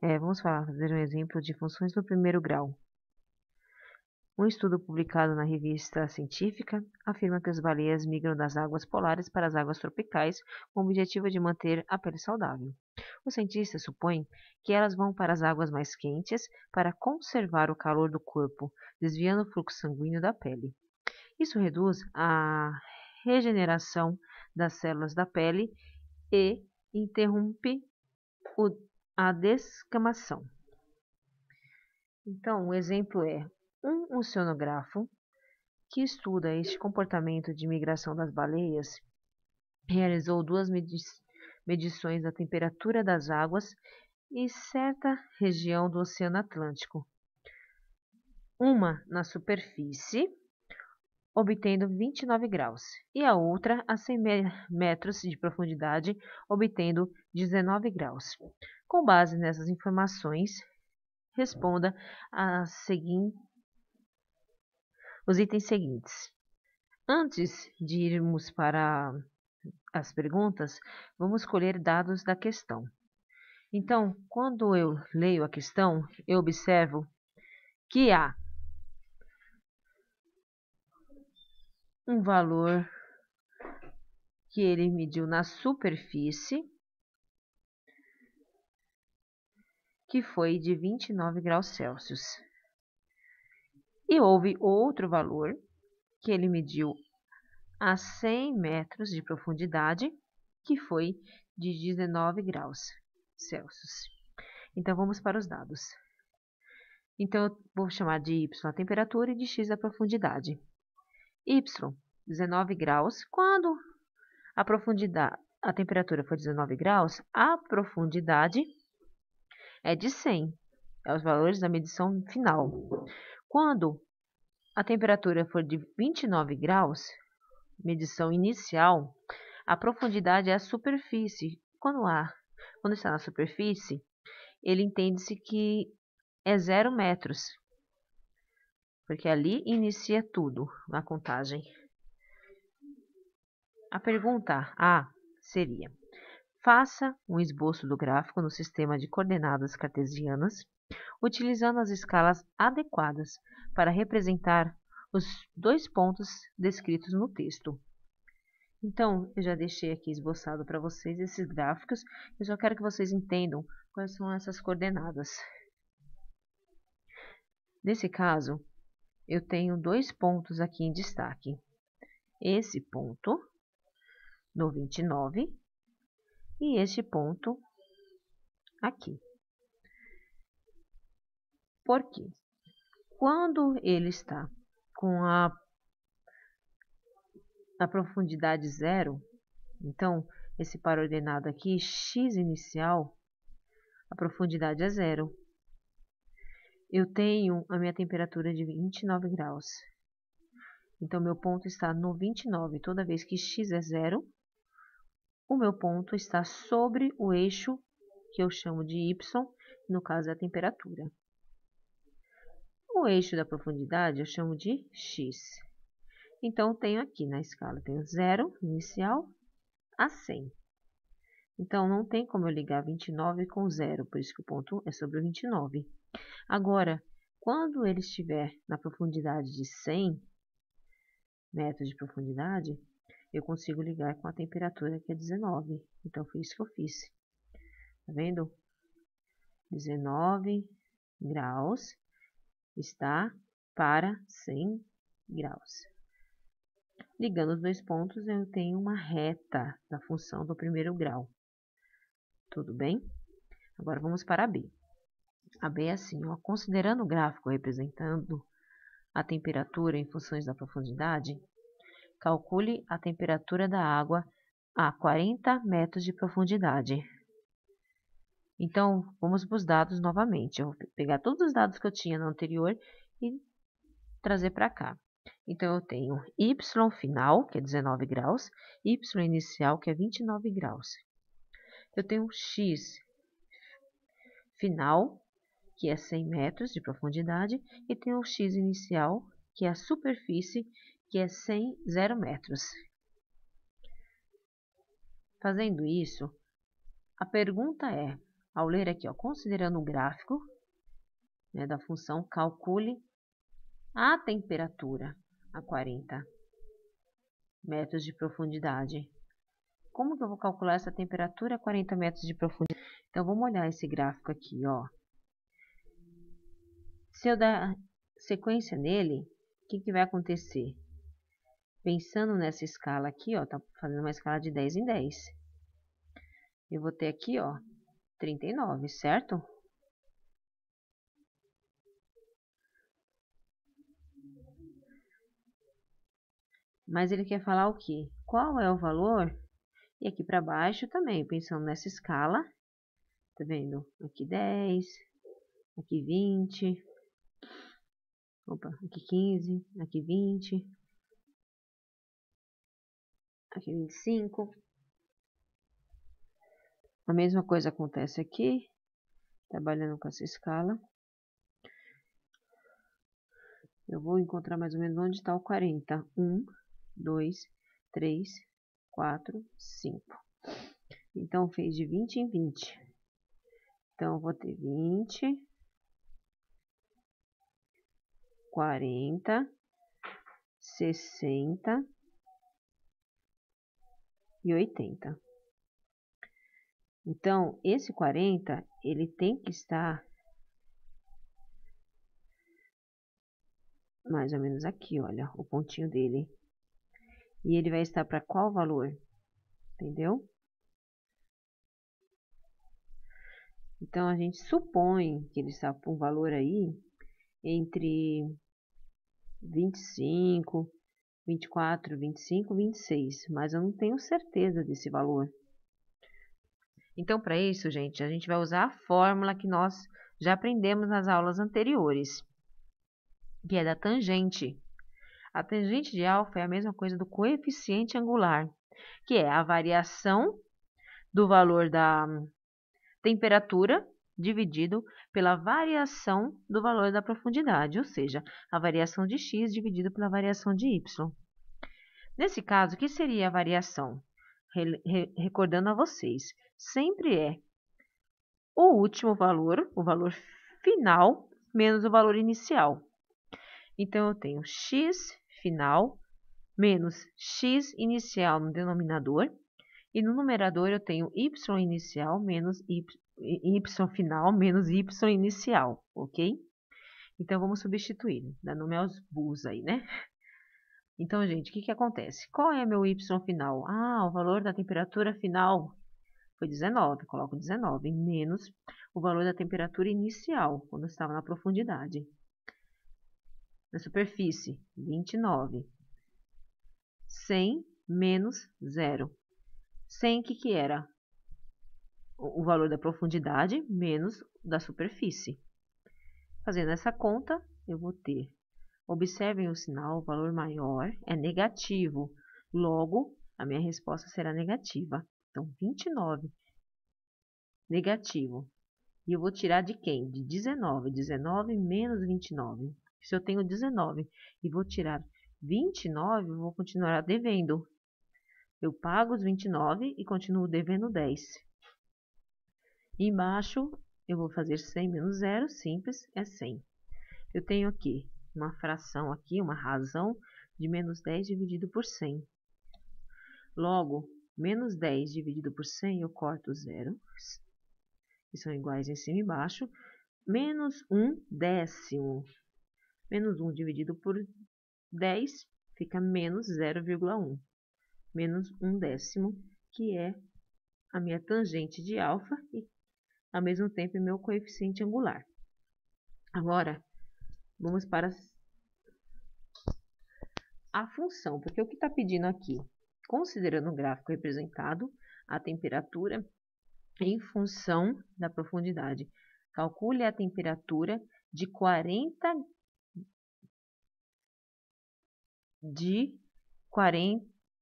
Vamos fazer um exemplo de funções do primeiro grau. Um estudo publicado na revista científica afirma que as baleias migram das águas polares para as águas tropicais com o objetivo de manter a pele saudável. Os cientistas supõem que elas vão para as águas mais quentes para conservar o calor do corpo, desviando o fluxo sanguíneo da pele. Isso reduz a regeneração das células da pele e interrompe a descamação. Então, o exemplo é um oceanógrafo que estuda este comportamento de migração das baleias realizou duas medições da temperatura das águas em certa região do Oceano Atlântico. Uma na superfície, obtendo 29 graus, e a outra a 100 metros de profundidade, obtendo 19 graus. Com base nessas informações, responda os itens seguintes. Antes de irmos para as perguntas, vamos colher dados da questão. Então, quando eu leio a questão, eu observo que há um valor que ele mediu na superfície, que foi de 29 graus Celsius. E houve outro valor que ele mediu a 100 metros de profundidade, que foi de 19 graus Celsius. Então, vamos para os dados. Então, eu vou chamar de y a temperatura e de x a profundidade. Y, 19 graus. Quando a temperatura for 19 graus, a profundidade é de 100. É os valores da medição final. Quando a temperatura for de 29 graus, medição inicial, a profundidade é a superfície. Quando está na superfície, ele entende-se que é 0 metros, porque ali inicia tudo na contagem. A pergunta A seria: faça um esboço do gráfico no sistema de coordenadas cartesianas, utilizando as escalas adequadas para representar os dois pontos descritos no texto. Então, eu já deixei aqui esboçado para vocês esses gráficos. Eu só quero que vocês entendam quais são essas coordenadas. Nesse caso, eu tenho dois pontos aqui em destaque. Esse ponto no 29 e este ponto aqui. Por quê? Quando ele está com a profundidade zero, então esse par ordenado aqui, x inicial, a profundidade é zero. Eu tenho a minha temperatura de 29 graus. Então, meu ponto está no 29. Toda vez que x é zero, o meu ponto está sobre o eixo que eu chamo de y, no caso é a temperatura. O eixo da profundidade eu chamo de x. Então, tenho aqui na escala, tenho 0 inicial a 100. Então, não tem como eu ligar 29 com 0, por isso que o ponto é sobre o 29. Agora, quando ele estiver na profundidade de 100 metros de profundidade, eu consigo ligar com a temperatura que é 19. Então, foi isso que eu fiz. Tá vendo? 19 graus está para 100 graus. Ligando os dois pontos, eu tenho uma reta da função do primeiro grau. Tudo bem? Agora vamos para a B. A B é assim, ó, considerando o gráfico representando a temperatura em funções da profundidade, calcule a temperatura da água a 40 metros de profundidade. Então, vamos para os dados novamente. Eu vou pegar todos os dados que eu tinha no anterior e trazer para cá. Então, eu tenho y final, que é 19 graus, y inicial, que é 29 graus. Eu tenho x final, que é 100 metros de profundidade, e tenho o x inicial, que é a superfície, que é 0 metros. Fazendo isso, a pergunta é: Ao ler aqui, ó, considerando o gráfico, né, da função, calcule a temperatura a 40 metros de profundidade. Como que eu vou calcular essa temperatura a 40 metros de profundidade? Então, vamos olhar esse gráfico aqui, ó. Se eu dar sequência nele, o que vai acontecer? Pensando nessa escala aqui, ó, tá fazendo uma escala de 10 em 10. Eu vou ter aqui, ó, 39, certo? Mas ele quer falar o quê? Qual é o valor? E aqui para baixo também, pensando nessa escala, tá vendo? Aqui 10, aqui 20, opa, aqui 15, aqui 20, aqui 25. A mesma coisa acontece aqui, trabalhando com essa escala. Eu vou encontrar mais ou menos onde está o 40. 1, 2, 3, 4, 5. Então, fez de 20 em 20. Então, eu vou ter 20, 40, 60 e 80. Então, esse 40, ele tem que estar mais ou menos aqui, olha, o pontinho dele. E ele vai estar para qual valor? Entendeu? Então, a gente supõe que ele está para um valor aí entre 25, 24, 25, 26, mas eu não tenho certeza desse valor. Então, para isso, gente, a gente vai usar a fórmula que nós já aprendemos nas aulas anteriores, que é da tangente. A tangente de alfa é a mesma coisa do coeficiente angular, que é a variação do valor da temperatura dividido pela variação do valor da profundidade, ou seja, a variação de x dividido pela variação de y. Nesse caso, o que seria a variação? Recordando a vocês, sempre é o último valor, o valor final, menos o valor inicial. Então, eu tenho x final menos x inicial no denominador, e no numerador eu tenho y inicial menos y final menos y inicial, ok? Então, vamos substituir, dá nome aos burros aí, né? Então, gente, o que acontece? Qual é meu y final? Ah, o valor da temperatura final foi 19, coloco 19, menos o valor da temperatura inicial, quando eu estava na profundidade. Na superfície, 29. 100 menos 0. 100, o que era? O valor da profundidade menos da superfície. Fazendo essa conta, eu vou ter, observem o sinal, o valor maior é negativo, logo a minha resposta será negativa. Então, 29, negativo. E eu vou tirar de quem? De 19. 19 menos 29. Se eu tenho 19 e vou tirar 29, eu vou continuar devendo. Eu pago os 29 e continuo devendo 10. E embaixo, eu vou fazer 100 menos 0, simples, é 100. Eu tenho aqui uma fração, aqui, uma razão de menos 10 dividido por 100. Logo, menos 10 dividido por 100, eu corto 0, que são iguais em cima e embaixo, menos 1 décimo. Menos 1 dividido por 10 fica menos 0,1. Menos 1 décimo, que é a minha tangente de alfa e, ao mesmo tempo, meu coeficiente angular. Agora, vamos para a função, porque o que está pedindo aqui? Considerando o gráfico representado, a temperatura em função da profundidade. Calcule a temperatura de 40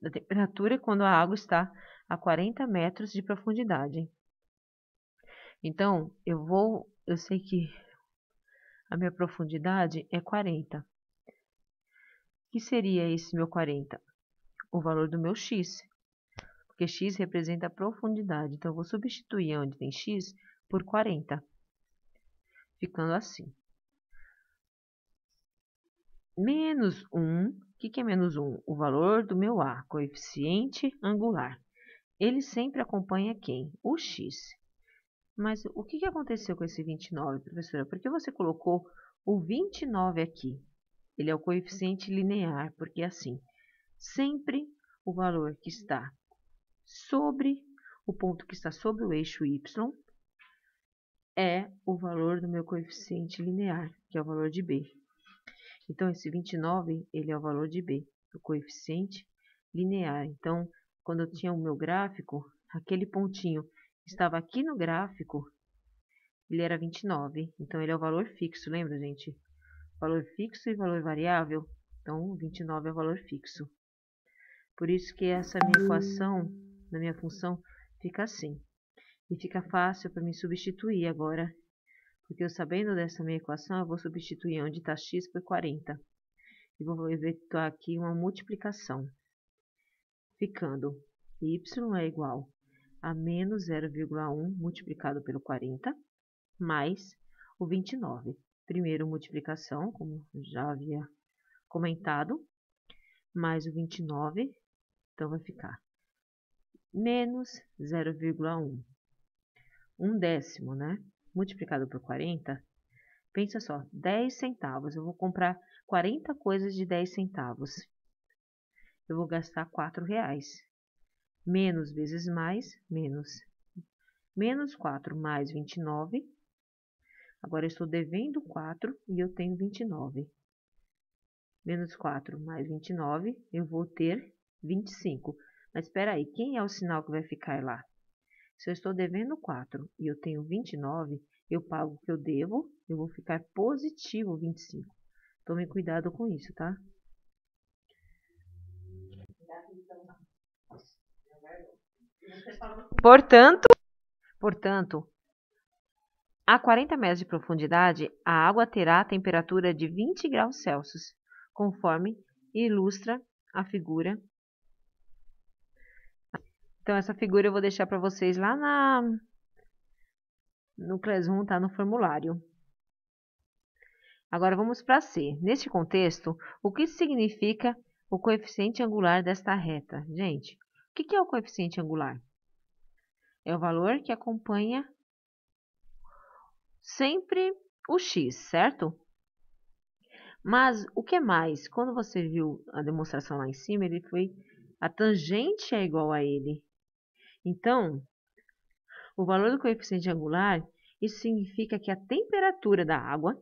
da temperatura quando a água está a 40 metros de profundidade. Então, eu sei que a minha profundidade é 40. O que seria esse meu 40? O valor do meu x, porque x representa a profundidade. Então, eu vou substituir onde tem x por 40, ficando assim. Menos 1, o que é menos 1? O valor do meu A, coeficiente angular. Ele sempre acompanha quem? O x. Mas o que aconteceu com esse 29, professora? Por que você colocou o 29 aqui? Ele é o coeficiente linear, porque assim, sempre o valor que está sobre o ponto que está sobre o eixo y é o valor do meu coeficiente linear, que é o valor de b. Então, esse 29, ele é o valor de b, do coeficiente linear. Então, quando eu tinha o meu gráfico, aquele pontinho que estava aqui no gráfico, ele era 29. Então, ele é o valor fixo, lembra, gente? Valor fixo e valor variável. Então, 29 é o valor fixo. Por isso que essa minha equação, na minha função, fica assim. E fica fácil para me substituir agora. Porque eu sabendo dessa minha equação, eu vou substituir onde está x por 40. E vou efetuar aqui uma multiplicação. Ficando y é igual a menos 0,1 multiplicado pelo 40, mais o 29. Primeiro multiplicação, como já havia comentado, mais o 29, então vai ficar menos 0,1. 1/10, né? Multiplicado por 40, pensa só, 10 centavos. Eu vou comprar 40 coisas de 10 centavos. Eu vou gastar R$4. Menos vezes mais, menos. Menos 4 mais 29. Agora, eu estou devendo 4 e eu tenho 29. Menos 4 mais 29, eu vou ter 25. Mas espera aí, quem é o sinal que vai ficar lá? Se eu estou devendo 4 e eu tenho 29, eu pago o que eu devo, eu vou ficar positivo 25. Tome cuidado com isso, tá? Portanto, a 40 metros de profundidade, a água terá a temperatura de 20 graus Celsius, conforme ilustra a figura. Então, essa figura eu vou deixar para vocês lá no Classroom, tá? No formulário. Agora, vamos para C. Neste contexto, o que significa o coeficiente angular desta reta? Gente, o que é o coeficiente angular? É o valor que acompanha sempre o x, certo? Mas o que mais? Quando você viu a demonstração lá em cima, a tangente é igual a ele. Então, o valor do coeficiente angular, isso significa que a temperatura da água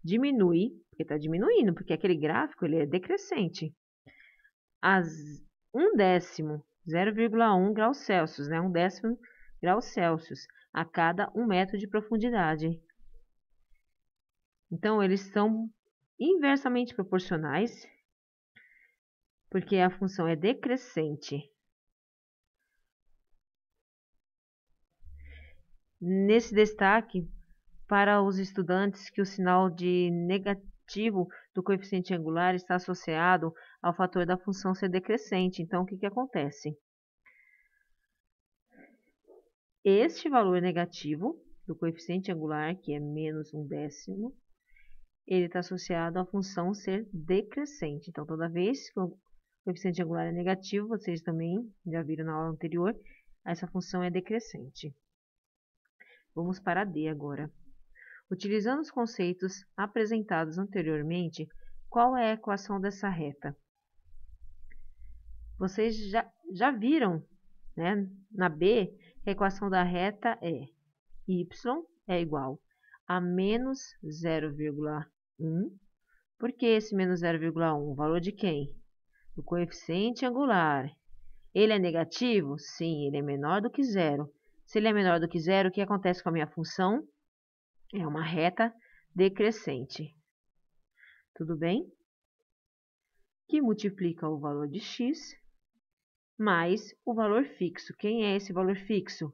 diminui, porque está diminuindo, porque aquele gráfico ele é decrescente. As 1/10, 0,1 graus Celsius, né? 1/10 grau Celsius a cada 1 metro de profundidade. Então, eles são inversamente proporcionais, porque a função é decrescente. Nesse destaque, para os estudantes que o sinal de negativo do coeficiente angular está associado ao fator da função ser decrescente. Então, o que acontece? Este valor negativo do coeficiente angular, que é menos 1/10, ele está associado à função ser decrescente. Então, toda vez que o coeficiente angular é negativo, vocês também já viram na aula anterior, essa função é decrescente. Vamos para D agora. Utilizando os conceitos apresentados anteriormente, qual é a equação dessa reta? Vocês já viram, né, na B, que a equação da reta é y é igual a menos 0,1. Por que esse menos 0,1? O valor de quem? Do coeficiente angular. Ele é negativo? Sim, ele é menor do que zero. Se ele é menor do que zero, o que acontece com a minha função? É uma reta decrescente. Tudo bem? Que multiplica o valor de x mais o valor fixo. Quem é esse valor fixo?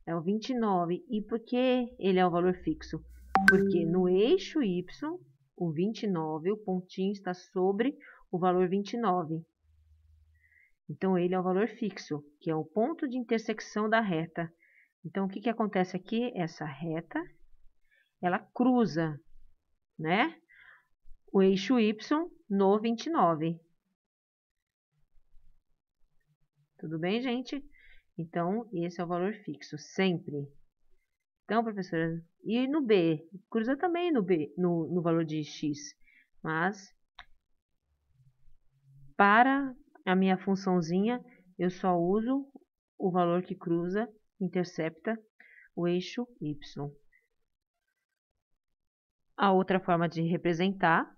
É o 29. E por que ele é o valor fixo? Porque no eixo y, o 29, o pontinho está sobre o valor 29. Então, ele é o valor fixo, que é o ponto de intersecção da reta. Então, o que que acontece aqui? Essa reta, ela cruza, né? O eixo Y no 29. Tudo bem, gente? Então, esse é o valor fixo, sempre. Então, professora, e no B? Cruza também no B, no valor de X. Mas, para a minha funçãozinha, eu só uso o valor que cruza, intercepta o eixo Y. A outra forma de representar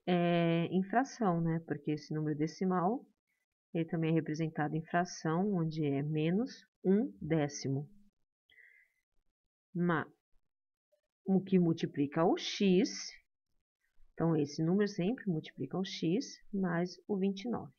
é em fração, né? Porque esse número decimal, ele também é representado em fração, onde é menos 1/10. O que multiplica o x, então esse número sempre multiplica o x mais o 29.